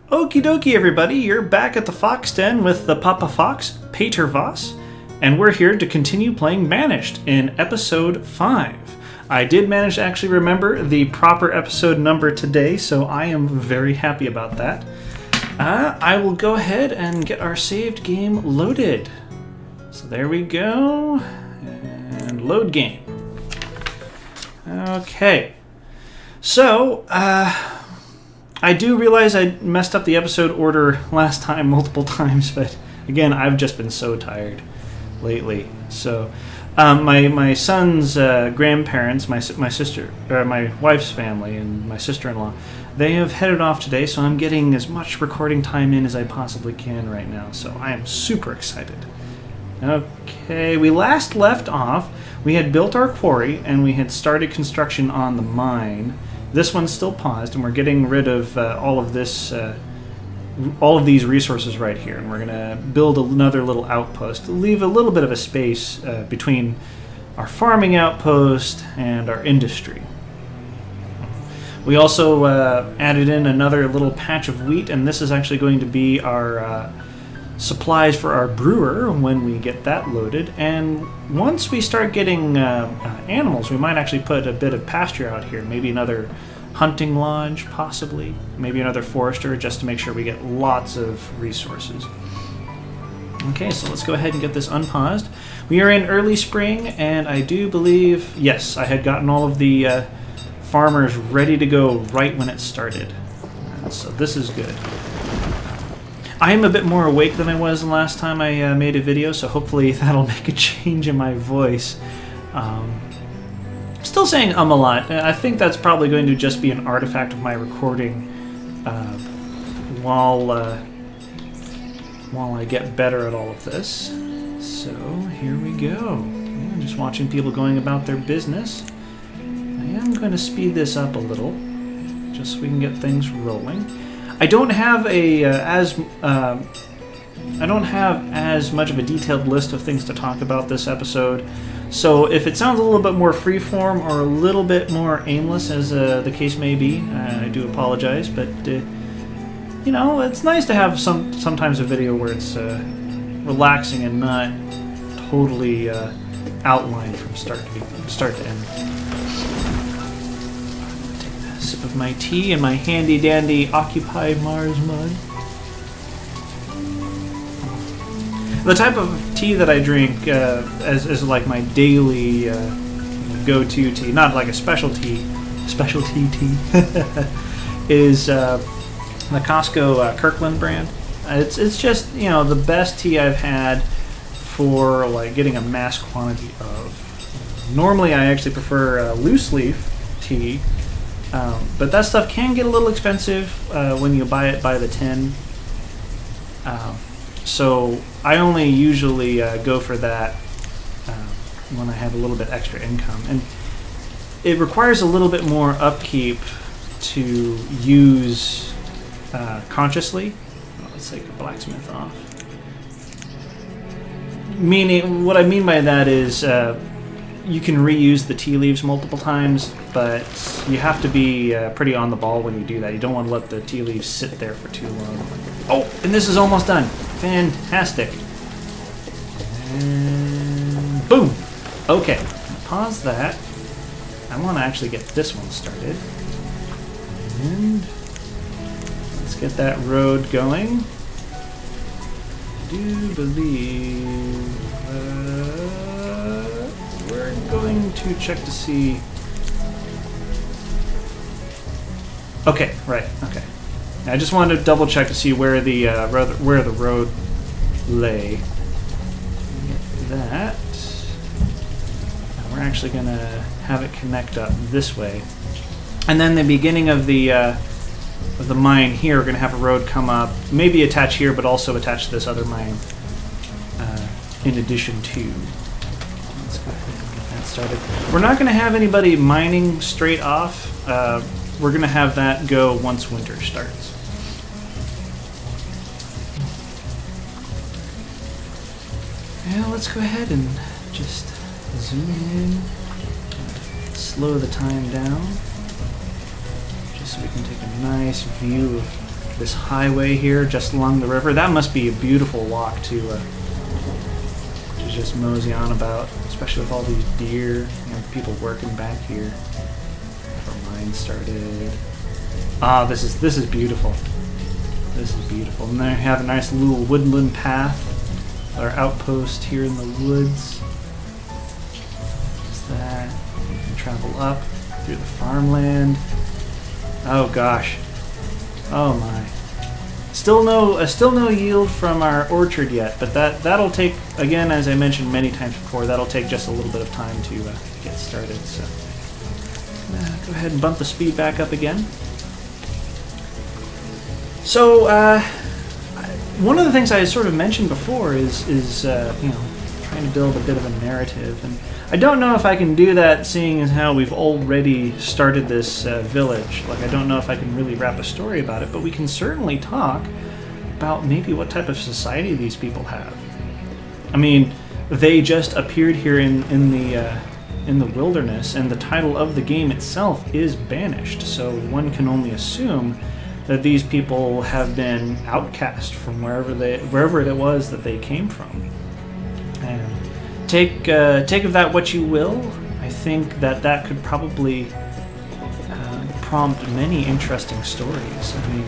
Okie dokie, everybody, you're back at the Fox Den with the Papa Fox, Pater Voss, and we're here to continue playing Banished in Episode 5. I did manage to actually remember the proper episode number today, so I am very happy about that. I will go ahead and get our saved game loaded. So there we go, and load game. Okay, so, I do realize I messed up the episode order last time multiple times, but again, I've just been so tired lately. So, my son's grandparents, my sister, or my wife's family, and my sister-in-law, they have headed off today, so I'm getting as much recording time in as I possibly can right now. So I am super excited. Okay, we last left off. We had built our quarry, and we had started construction on the mine. This one's still paused, and we're getting rid of all of these resources right here, and we're going to build another little outpost to leave a little bit of a space between our farming outpost and our industry. We also added in another little patch of wheat, and this is actually going to be our supplies for our brewer when we get that loaded. And once we start getting animals, we might actually put a bit of pasture out here, maybe another hunting lodge, possibly, maybe another forester, just to make sure we get lots of resources. Okay, so let's go ahead and get this unpaused. We are in early spring, and I do believe, yes, I had gotten all of the farmers ready to go right when it started. So this is good. I am a bit more awake than I was the last time I made a video, so hopefully that'll make a change in my voice. Still saying a lot. I think that's probably going to just be an artifact of my recording while I get better at all of this. So here we go. Yeah, just watching people going about their business. I am going to speed this up a little, just so we can get things rolling. I don't have as much of a detailed list of things to talk about this episode, so if it sounds a little bit more freeform or a little bit more aimless, as the case may be, I do apologize. But you know, it's nice to have sometimes a video where it's relaxing and not totally outlined from start to end. Sip of my tea and my handy dandy Occupy Mars mug. The type of tea that I drink as like my daily go-to tea, not like a specialty tea, is the Costco Kirkland brand. It's just, you know, the best tea I've had for like getting a mass quantity of. Normally I actually prefer loose leaf tea. But that stuff can get a little expensive when you buy it by the tin. So I only usually go for that when I have a little bit extra income. And it requires a little bit more upkeep to use consciously. Let's take the blacksmith off. Meaning, what I mean by that is you can reuse the tea leaves multiple times, but you have to be pretty on the ball when you do that. You don't want to let the tea leaves sit there for too long. Oh, and this is almost done. Fantastic. And boom. Okay, pause that. I want to actually get this one started. And let's get that road going. I do believe we're going to check to see. Okay, right. Okay. I just wanted to double check to see where the road lay. Get that. Now we're actually gonna have it connect up this way, and then the beginning of the mine here, we're gonna have a road come up, maybe attach here, but also attach to this other mine in addition to. Let's go ahead and get that started. We're not gonna have anybody mining straight off. We're going to have that go once winter starts. Yeah, let's go ahead and just zoom in, slow the time down, just so we can take a nice view of this highway here just along the river. That must be a beautiful walk to just mosey on about, especially with all these deer, the people working back here. Before mine started. Ah, this is beautiful. This is beautiful. And then we have a nice little woodland path. Our outpost here in the woods. There's that. You can travel up through the farmland. Oh gosh. Oh my. Still no yield from our orchard yet, but that'll take, again, as I mentioned many times before, that'll take just a little bit of time to get started. So go ahead and bump the speed back up again. So one of the things I sort of mentioned before is trying to build a bit of a narrative, and I don't know if I can do that, seeing as how we've already started this village. Like, I don't know if I can really wrap a story about it, but we can certainly talk about maybe what type of society these people have. I mean, they just appeared here in the wilderness, and the title of the game itself is Banished. So one can only assume that these people have been outcast from wherever it was that they came from. And take of that what you will. I think that could probably prompt many interesting stories. I mean,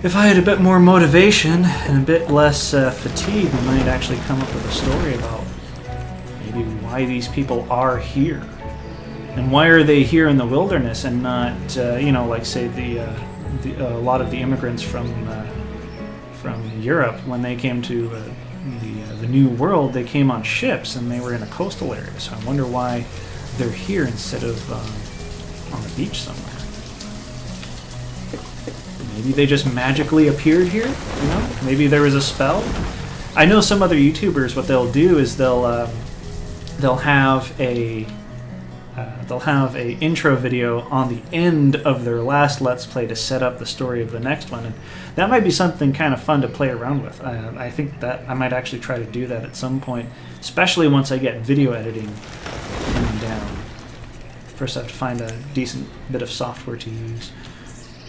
if I had a bit more motivation and a bit less fatigue, we might actually come up with a story about maybe why these people are here, and why are they here in the wilderness and not, like say a lot of the immigrants from Europe, when they came to the New World, they came on ships and they were in a coastal area. So I wonder why they're here instead of on the beach somewhere. Maybe they just magically appeared here. Maybe there was a spell. I know some other YouTubers, what they'll do is they'll have a intro video on the end of their last Let's Play to set up the story of the next one, and that might be something kind of fun to play around with. I think that I might actually try to do that at some point, especially once I get video editing pinned down. First I have to find a decent bit of software to use.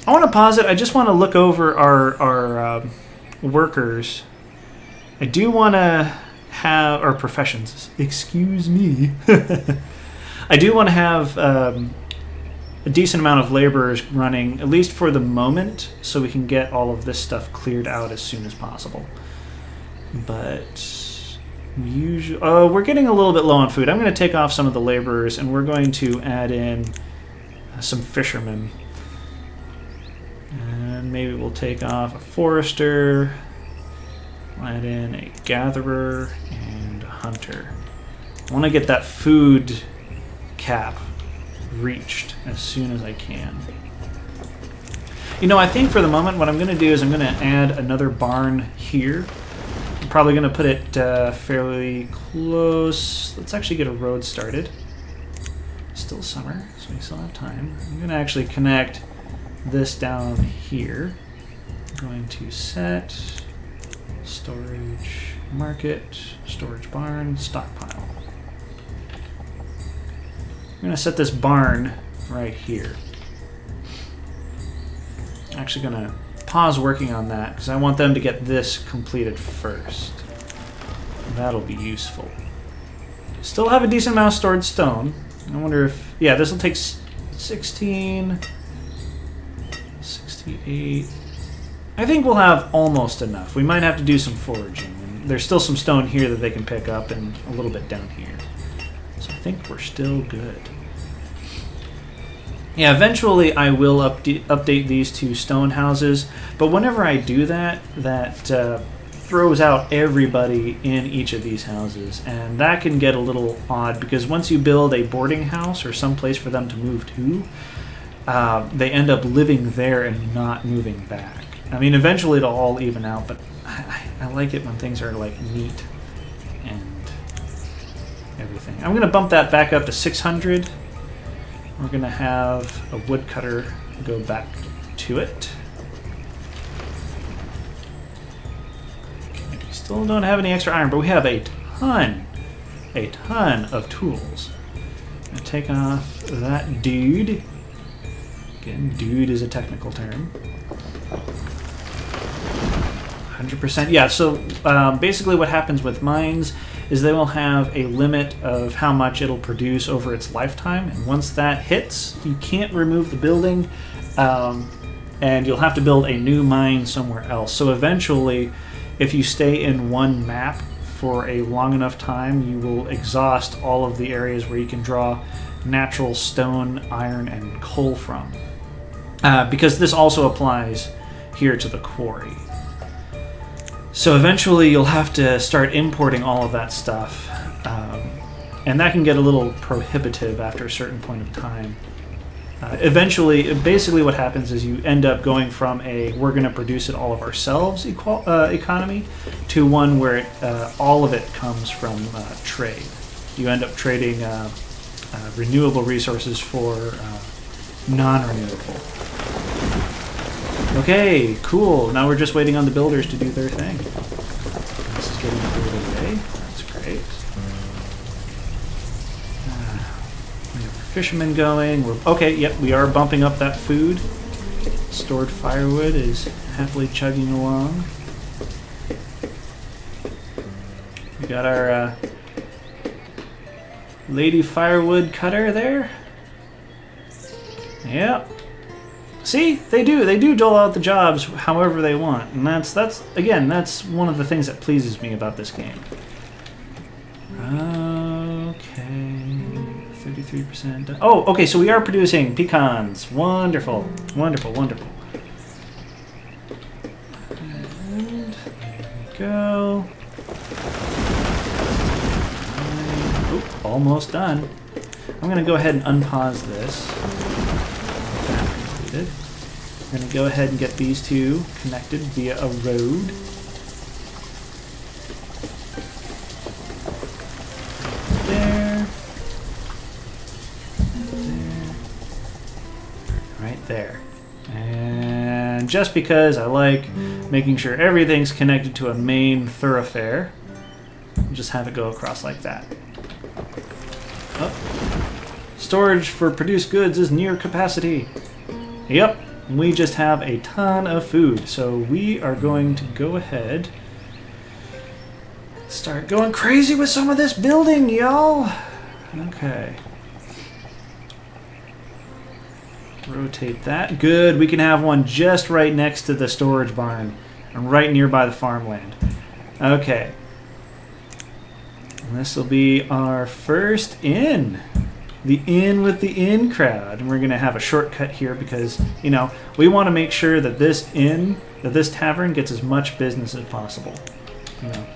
I want to pause it. I just want to look over our workers. I do want to have our professions. Excuse me. I do want to have a decent amount of laborers running, at least for the moment, so we can get all of this stuff cleared out as soon as possible. But we're getting a little bit low on food. I'm going to take off some of the laborers, and we're going to add in some fishermen. And maybe we'll take off a forester, add in a gatherer, and a hunter. I want to get that food cap reached as soon as I can. I think for the moment what I'm going to do is I'm going to add another barn here. I'm probably going to put it fairly close. Let's actually get a road started. Still summer, so we still have time. I'm going to actually connect this down here. I'm going to set storage market, storage barn, stockpile. I'm going to set this barn right here. I'm actually going to pause working on that because I want them to get this completed first. That'll be useful. Still have a decent amount of stored stone. I wonder if... Yeah, this will take 16... 68... I think we'll have almost enough. We might have to do some foraging. And there's still some stone here that they can pick up and a little bit down here. So I think we're still good. Yeah, eventually I will update these two stone houses, but whenever I do that, that throws out everybody in each of these houses, and that can get a little odd because once you build a boarding house or some place for them to move to, they end up living there and not moving back. I mean, eventually it'll all even out, but I like it when things are like neat and everything. I'm going to bump that back up to 600. We're going to have a woodcutter go back to it. Okay, we still don't have any extra iron, but we have a ton of tools. I'm going to take off that dude. Again, dude is a technical term. 100%. Yeah, so basically what happens with mines is they will have a limit of how much it'll produce over its lifetime, and once that hits, you can't remove the building, and you'll have to build a new mine somewhere else. So eventually, if you stay in one map for a long enough time, you will exhaust all of the areas where you can draw natural stone, iron, and coal from. Because this also applies here to the quarry. So eventually you'll have to start importing all of that stuff, and that can get a little prohibitive after a certain point of time. Eventually, basically what happens is you end up going from a we're going to produce it all of ourselves economy to one where all of it comes from trade. You end up trading renewable resources for non-renewable. Okay, cool. Now we're just waiting on the builders to do their thing. This is getting cleared away. That's great. We have our fishermen going. Okay, yep, we are bumping up that food. Stored firewood is happily chugging along. We got our lady firewood cutter there. Yep. See, they do dole out the jobs however they want, and that's one of the things that pleases me about this game. Okay, 33%. Oh, okay, so we are producing pecans. Wonderful, wonderful, wonderful. And there we go. Oh, almost done. I'm gonna go ahead and unpause this. We're going to go ahead and get these two connected via a road. There. Right there. And just because I like making sure everything's connected to a main thoroughfare, I'll just have it go across like that. Oh. Storage for produced goods is near capacity. Yep, we just have a ton of food, so we are going to go ahead start going crazy with some of this building, y'all. Okay. Rotate that. Good, we can have one just right next to the storage barn and right nearby the farmland. Okay. This will be our first inn. The inn with the inn crowd. And we're going to have a shortcut here because, you know, we want to make sure that this inn, that this tavern gets as much business as possible. You know,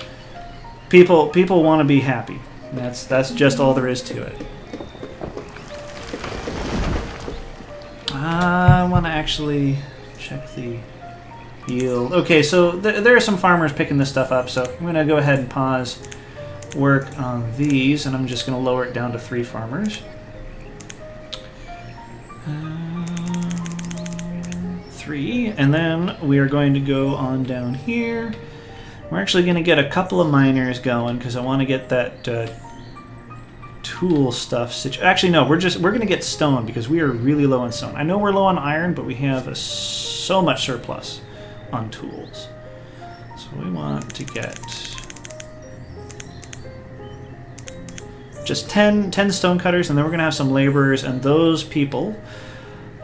people want to be happy. That's just all there is to it. I want to actually check the yield. Okay, so there are some farmers picking this stuff up, so I'm going to go ahead and pause work on these, and I'm just going to lower it down to 3 farmers. 3, and then we are going to go on down here. We're actually going to get a couple of miners going because I want to get that tool stuff. Actually, no, we're going to get stone because we are really low on stone. I know we're low on iron, but we have so much surplus on tools. So we want to get just 10 stone cutters, and then we're going to have some laborers, and those people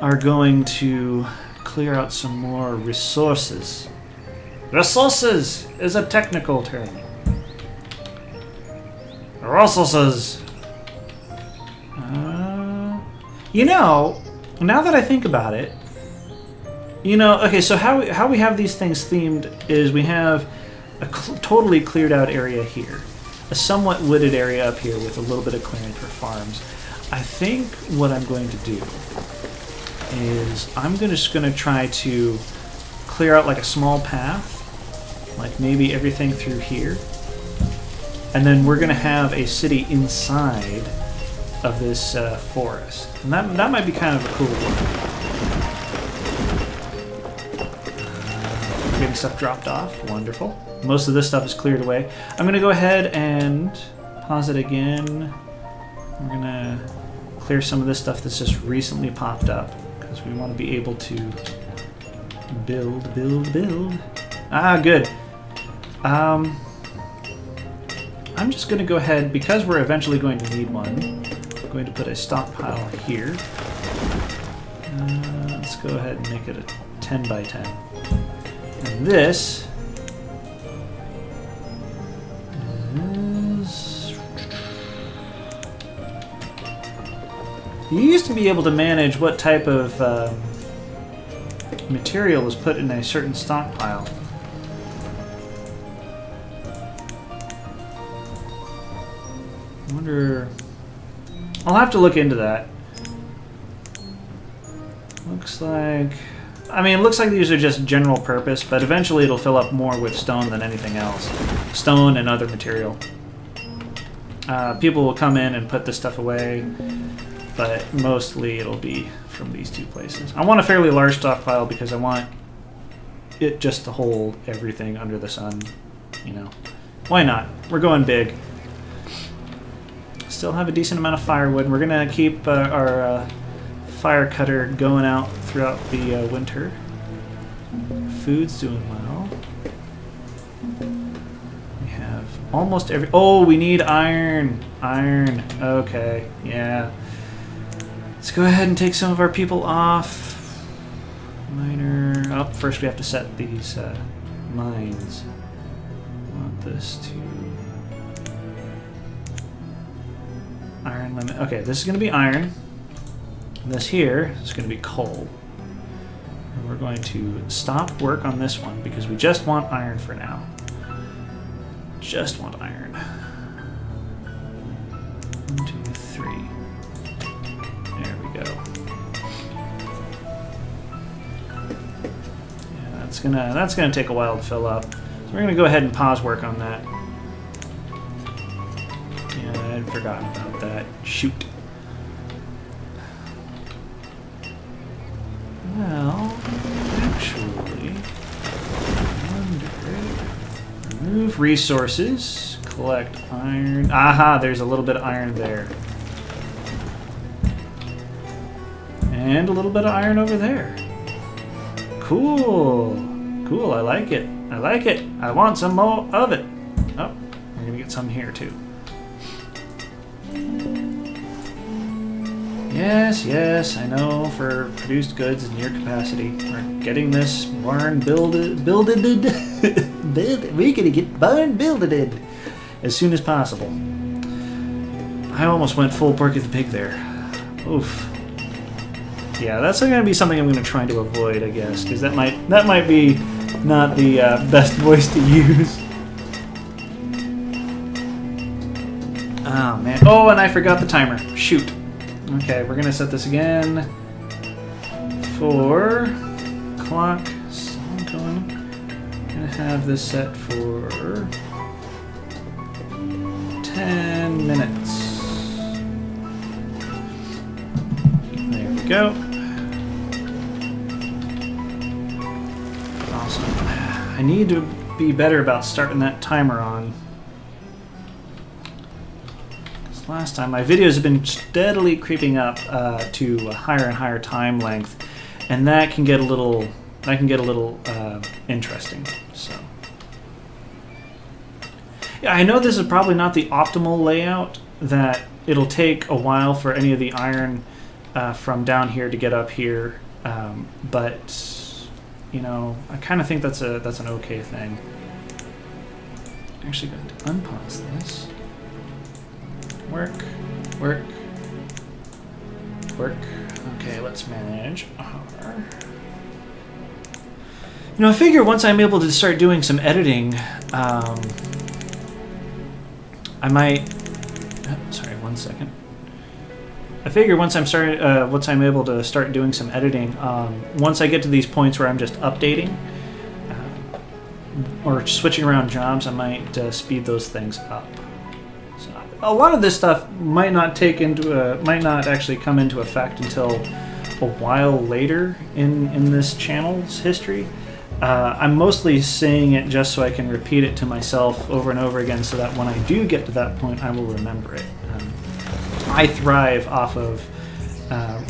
are going to clear out some more resources. Resources is a technical term. Resources. You know, now that I think about it, you know, okay, so how we have these things themed is we have a totally cleared out area here, a somewhat wooded area up here with a little bit of clearing for farms. I think what I'm going to do is I'm just going to try to clear out like a small path, like maybe everything through here, and then we're going to have a city inside of this forest, and that might be kind of a cool one. We're getting stuff dropped off. Wonderful. Most of this stuff is cleared away. I'm going to go ahead and pause it again. We're going to clear some of this stuff that's just recently popped up because we want to be able to build. Ah, good. I'm just going to go ahead, because we're eventually going to need one, I'm going to put a stockpile here. Let's go ahead and make it a 10 by 10. And this is... You used to be able to manage what type of material was put in a certain stockpile. I wonder... I'll have to look into that. Looks like... I mean, it looks like these are just general purpose, but eventually it'll fill up more with stone than anything else. Stone and other material. People will come in and put this stuff away, but mostly it'll be from these two places. I want a fairly large stockpile because I want it just to hold everything under the sun, you know. Why not? We're going big. Still have a decent amount of firewood. We're going to keep our fire cutter going out throughout the winter. Food's doing well. We have almost every... Oh, we need iron. Iron. Okay, yeah. Let's go ahead and take some of our people off. Miner. Oh, first we have to set these mines. I want this to... Iron limit. Okay, this is going to be iron. And this here is going to be coal. And we're going to stop work on this one because we just want iron for now. Just want iron. 1, 2, 3. There we go. Yeah, that's gonna take a while to fill up. So we're gonna go ahead and pause work on that. Yeah, I'd forgotten about that. Shoot. Well, actually, remove resources, collect iron. Aha, there's a little bit of iron there. And a little bit of iron over there. Cool. Cool, I like it. I like it. I want some more of it. Oh, we're going to get some here too. Yes, yes, I know, for produced goods in your capacity. We're getting this barn builded. We're gonna get barn builded as soon as possible. I almost went full Porky the Pig there. Oof. Yeah, that's gonna be something I'm gonna try to avoid, I guess, because that might be not the best voice to use. Oh man. Oh, and I forgot the timer. Shoot. Okay, we're gonna set this again for clock. So I'm gonna have this set for 10 minutes. There we go. Awesome. I need to be better about starting that timer on. Last time, my videos have been steadily creeping up to a higher and higher time length, and that can get a little interesting. So, yeah, I know this is probably not the optimal layout. That it'll take a while for any of the iron from down here to get up here, but you know, I kind of think that's an okay thing. I'm actually going to unpause this. Work, work, work. Okay, let's manage our... You know, I figure once I'm able to start doing some editing, I might... sorry, 1 second. I figure once I'm able to start doing some editing, once I get to these points where I'm just updating or switching around jobs, I might speed those things up. A lot of this stuff might not actually come into effect until a while later in this channel's history. I'm mostly saying it just so I can repeat it to myself over and over again so that when I do get to that point, I will remember it. I thrive off of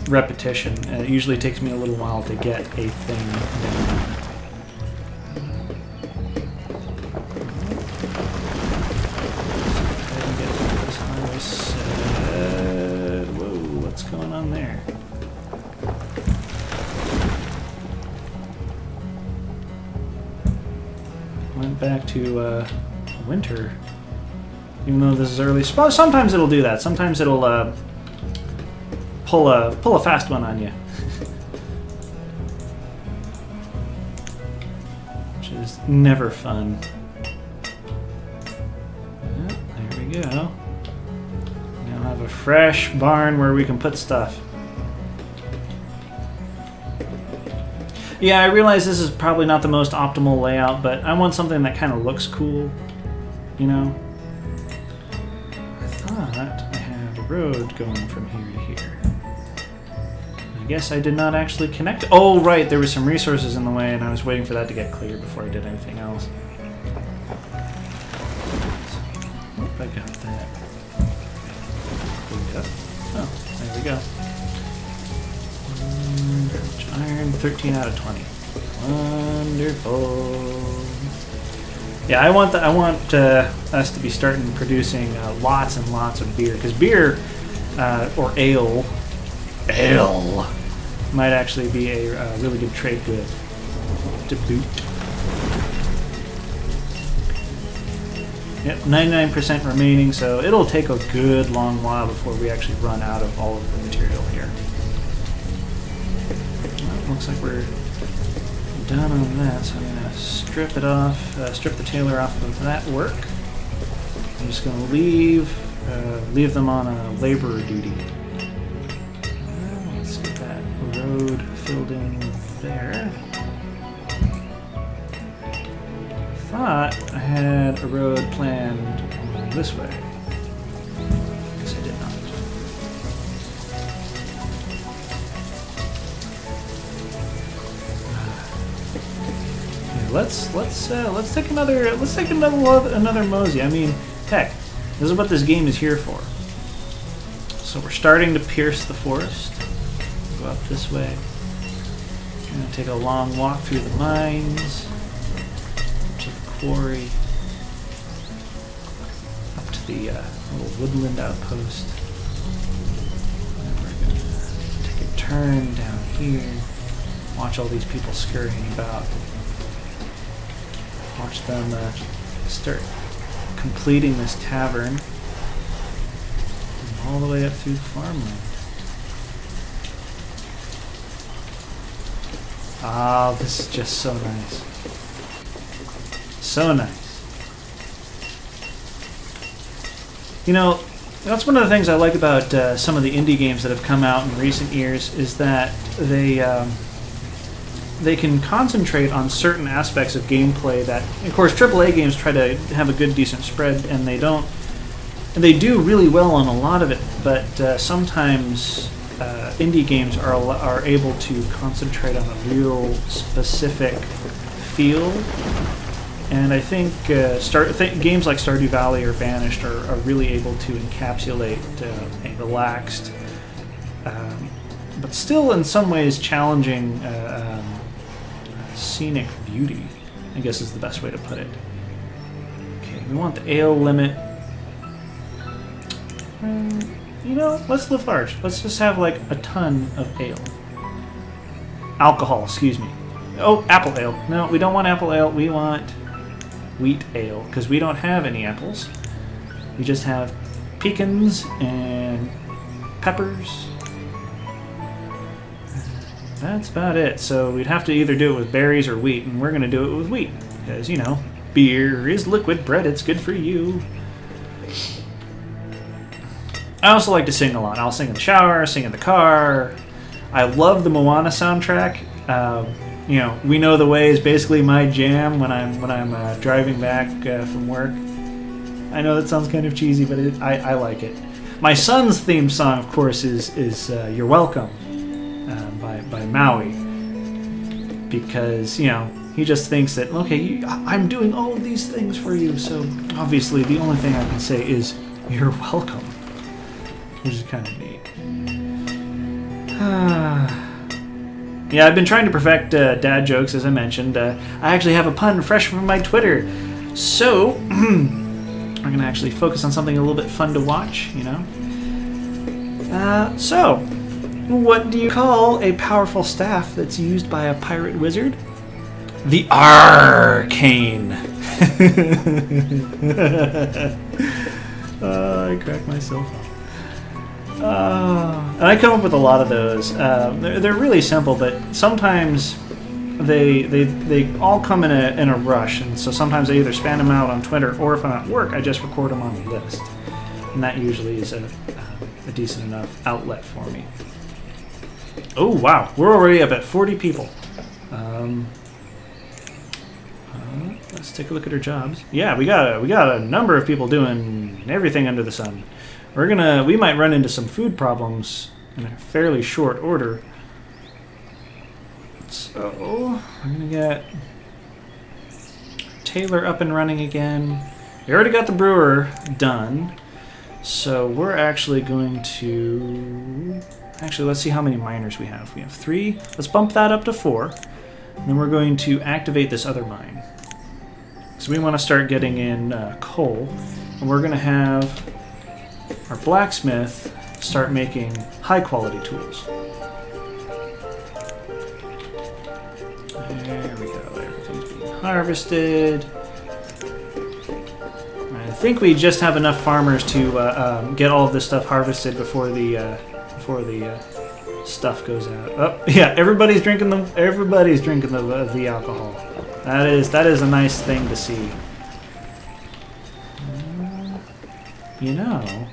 repetition. It usually takes me a little while to get a thing went back to winter. Even though this is early. Sometimes it'll do that. Sometimes it'll pull a fast one on you. Which is never fun. There we go. Now have a fresh barn where we can put stuff. Yeah, I realize this is probably not the most optimal layout, but I want something that kind of looks cool, you know? I thought I had a road going from here to here. I guess I did not actually connect. Oh, right, there were some resources in the way, and I was waiting for that to get clear before I did anything else. I got that. Oh, there we go. Iron, 13 out of 20. Wonderful. Yeah, I want us to be starting producing lots and lots of beer, because beer or ale might actually be a really good trade good to boot. Yep, 99% remaining, so it'll take a good long while before we actually run out of all of the material here. Well, looks like we're done on that, so I'm going to strip it off, strip the tailor off of that work. I'm just going to leave them on a laborer duty. Let's get that road filled in there. Thought I had a road planned this way. Guess I did not. Yeah, let's take another mosey. I mean, heck, this is what this game is here for. So we're starting to pierce the forest. Go up this way. I'm gonna take a long walk through the mines. Quarry up to the little woodland outpost. And we're going to take a turn down here. Watch all these people scurrying about. Watch them start completing this tavern. And all the way up through the farmland. Ah, this is just so nice. So nice. You know, that's one of the things I like about some of the indie games that have come out in recent years is that they can concentrate on certain aspects of gameplay that, of course, AAA games try to have a good, decent spread, and they don't. And they do really well on a lot of it, but sometimes indie games are able to concentrate on a real specific feel. And I think games like Stardew Valley or Banished are really able to encapsulate a relaxed, but still in some ways challenging scenic beauty, I guess is the best way to put it. Okay, we want the ale limit. You know, let's live large. Let's just have like a ton of ale. Alcohol, excuse me. Oh, apple ale. No, we don't want apple ale. We want wheat ale, because we don't have any apples. We just have pecans and peppers. That's about it. So we'd have to either do it with berries or wheat, and we're going to do it with wheat, because, you know, beer is liquid bread. It's good for you. I also like to sing a lot. I'll sing in the shower, sing in the car. I love the Moana soundtrack. You know, We Know the Way is basically my jam when I'm driving back from work. I know that sounds kind of cheesy, but I like it. My son's theme song, of course, is "You're Welcome" by Maui, because, you know, he just thinks that, okay, I'm doing all of these things for you, so obviously the only thing I can say is "You're welcome," which is kind of neat. Yeah, I've been trying to perfect dad jokes, as I mentioned. I actually have a pun fresh from my Twitter. So, I'm going to actually focus on something a little bit fun to watch, you know? So, what do you call a powerful staff that's used by a pirate wizard? The Arcane. I crack myself up. And I come up with a lot of those. They're really simple, but sometimes they all come in a rush, and so sometimes I either spam them out on Twitter, or if I'm at work, I just record them on the list, and that usually is a decent enough outlet for me. Oh wow, we're already up at 40 people. Let's take a look at our jobs. Yeah, we got a number of people doing everything under the sun. We might run into some food problems in a fairly short order. So I'm gonna get Taylor up and running again. We already got the brewer done, so we're actually going to let's see how many miners we have. We have 3. Let's bump that up to 4, and then we're going to activate this other mine. So we want to start getting in coal, and we're going to have our blacksmith start making high-quality tools. There we go. Everything's being harvested. I think we just have enough farmers to get all of this stuff harvested before the stuff goes out. Oh, yeah, everybody's drinking the alcohol. That is a nice thing to see. You know,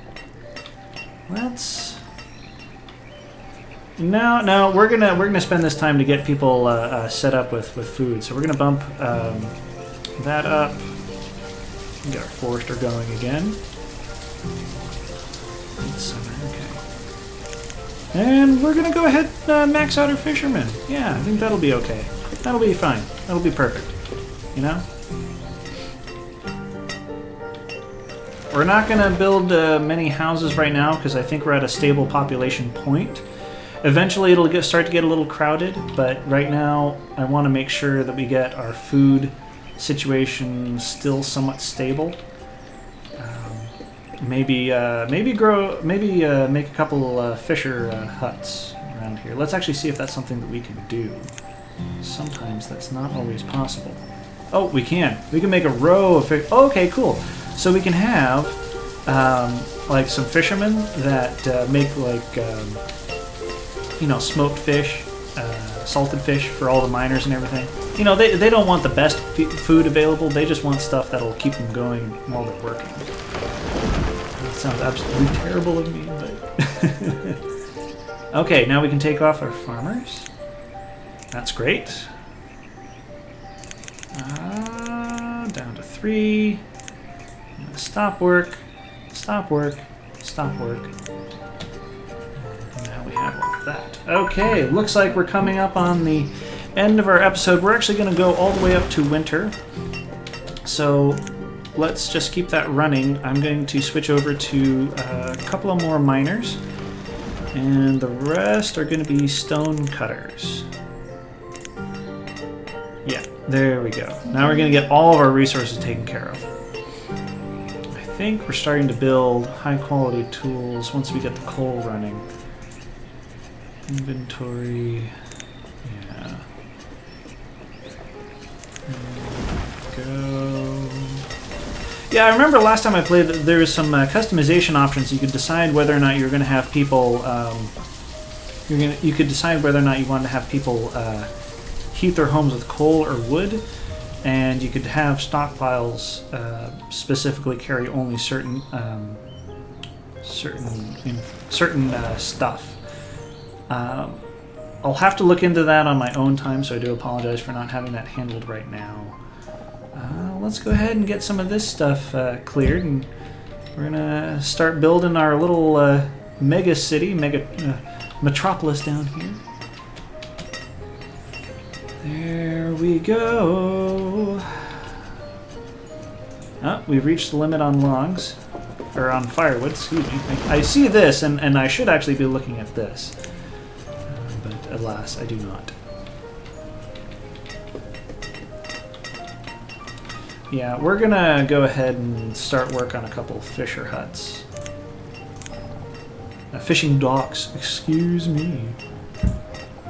let's. No, we're gonna spend this time to get people set up with food. So we're gonna bump that up. Get our forester going again. Okay. And we're gonna go ahead and max out our fishermen. Yeah, I think that'll be okay. That'll be fine. That'll be perfect. You know? We're not gonna build many houses right now because I think we're at a stable population point. Eventually it'll start to get a little crowded, but right now I want to make sure that we get our food situation still somewhat stable. Maybe make a couple fisher huts around here. Let's actually see if that's something that we can do. Sometimes that's not always possible. Oh, we can. We can make a row of fish. Oh, okay, cool. So we can have like some fishermen that make like smoked fish, salted fish for all the miners and everything. You know, they don't want the best food available. They just want stuff that'll keep them going while they're working. That sounds absolutely terrible of me, but... Okay, now we can take off our farmers. That's great. Down to 3. Stop work. Stop work. Stop work. And now we have all of that. Okay, looks like we're coming up on the end of our episode. We're actually going to go all the way up to winter. So let's just keep that running. I'm going to switch over to a couple of more miners. And the rest are going to be stone cutters. Yeah, there we go. Now we're going to get all of our resources taken care of. I think we're starting to build high-quality tools once we get the coal running. Inventory. Yeah. There we go. Yeah, I remember last time I played that there was some customization options. You could decide whether or not you're going to have people. You could decide whether or not you wanted to have people heat their homes with coal or wood, and you could have stockpiles specifically carry only certain stuff. I'll have to look into that on my own time, so I do apologize for not having that handled right now. Let's go ahead and get some of this stuff cleared, and we're gonna start building our little mega city, metropolis down here. There we go. Oh, we've reached the limit on logs, or on firewood, excuse me. I see this, and I should actually be looking at this, but alas, I do not. Yeah, we're gonna go ahead and start work on a couple fisher huts. Fishing docks, excuse me.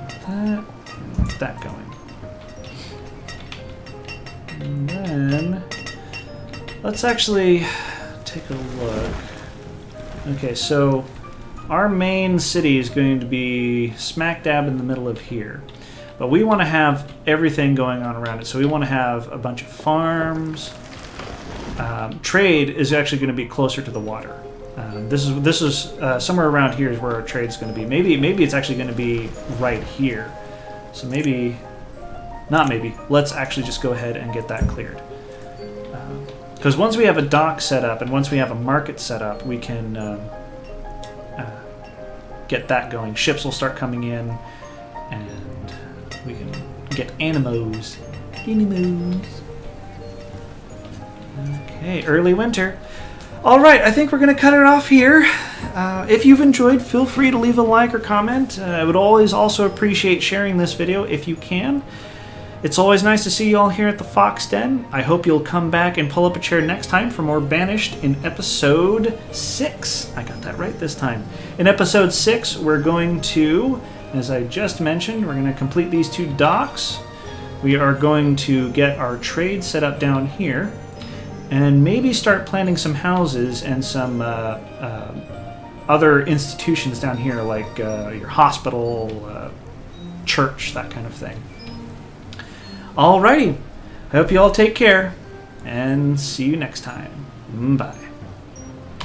Get that going. And then Let's actually take a look. Okay, so our main city is going to be smack dab in the middle of here. But we want to have everything going on around it. So we want to have a bunch of farms. Trade is actually going to be closer to the water. This is somewhere around here is where our trade's going to be. Maybe it's actually going to be right here. So maybe, not maybe. Let's actually just go ahead and get that cleared. Because once we have a dock set up and once we have a market set up, we can get that going. Ships will start coming in, and we can get animos. Okay, early winter. All right, I think we're going to cut it off here. If you've enjoyed, feel free to leave a like or comment. I would always also appreciate sharing this video if you can. It's always nice to see you all here at the Fox Den. I hope you'll come back and pull up a chair next time for more Banished in episode 6. I got that right this time. In episode 6, we're going to, as I just mentioned, we're going to complete these 2 docks. We are going to get our trade set up down here, and maybe start planning some houses and some other institutions down here, like your hospital, church, that kind of thing. Alrighty, I hope you all take care, and see you next time. Bye.